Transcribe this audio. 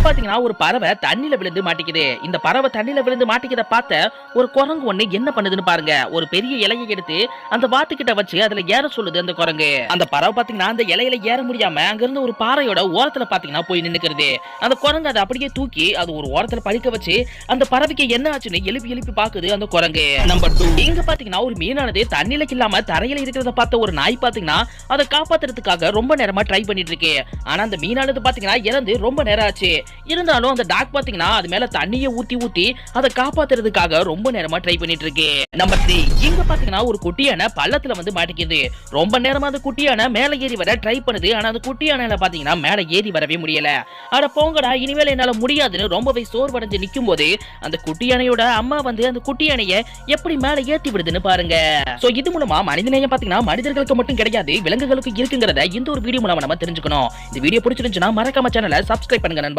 பாத்தீங்கன்னா ஒரு பறவை தண்ணில விழுந்து மாட்டிக்குது. இந்த பறவை தண்ணில விழுந்து மாட்டிக்கிறத பார்த்த ஒரு குரங்கு ஒண்ணு என்ன பண்ணுதுன்னு பாருங்க. ஒரு பெரிய இலையை எடுத்து அந்த வாத்துக்கிட்ட வச்சு அதுல ஏற சொல்லுது அந்த குரங்கு. அந்த பறவை பாத்தீங்கன்னா அந்த இலையில ஏற முடியாம அங்க இருந்து ஒரு பாறையோட ஓரத்துல பாத்தீங்கன்னா போய் நின்னுக்கிறது. அந்த குரங்கு அதை அப்படியே தூக்கி அது ஒரு ஓரத்துல படுக்க வச்சு அந்த பறவைக்கு என்ன ஆச்சுன்னு எழுப்பி எழுப்பி பாக்குது அந்த குரங்கு. நம்பர் 2, இங்க பாத்தீங்கன்னா ஒரு மீனானது தண்ணில இல்லாம தரையில இருக்கிறத பார்த்த ஒரு நாய் பாத்தீங்கன்னா அதை காப்பாத்துறதுக்காக ரொம்ப நேரமா ட்ரை பண்ணிட்டு இருக்கு. ஆனா அந்த மீனானது பாத்தீங்கன்னா இறந்து ரொம்ப நேரம் ஆச்சு. இருந்தாலும் அந்த டாக் பாத்தீங்கன்னா அது மேல தண்ணியை ஊத்தி ஊத்தி அதை காப்பாத்துறதுக்காக ரொம்ப நேரமா ட்ரை பண்ணிட்டு இருக்கு. நம்பர் 3, இங்க பாத்தீங்கன்னா ஒரு குட்டியான பள்ளத்துல வந்து மாட்டிக்குது. ரொம்ப நேரமா அந்த குட்டியான மேல ஏறி வர ட்ரை பண்ணுது. ஆனா அந்த குட்டியான பாத்தீங்கன்னா மேல ஏறி வரவே முடியல. அட போங்கடா, இனிமேல் என்னால முடியாதுன்னு ரொம்பவே சோர்வடைஞ்சு நிக்கும் போது அந்த குட்டியானையோட அம்மா வந்து அந்த குட்டியானைய எப்படி மேல ஏத்தி விடுதுன்னு பாருங்க. சோ இது மூலமா மனிதநேயம் பாத்தீங்கன்னா மனிதர்களுக்கு மட்டும் கிடையாது, விலங்குகளுக்கு இருக்குங்கிறத இந்த ஒரு வீடியோ மூலமா நம்ம தெரிஞ்சுக்கணும். இந்த வீடியோ பிடிச்சிருந்துச்சுன்னா மறக்காம சேனலை சப்ஸ்கிரைப் பண்ணுங்க நண்பா.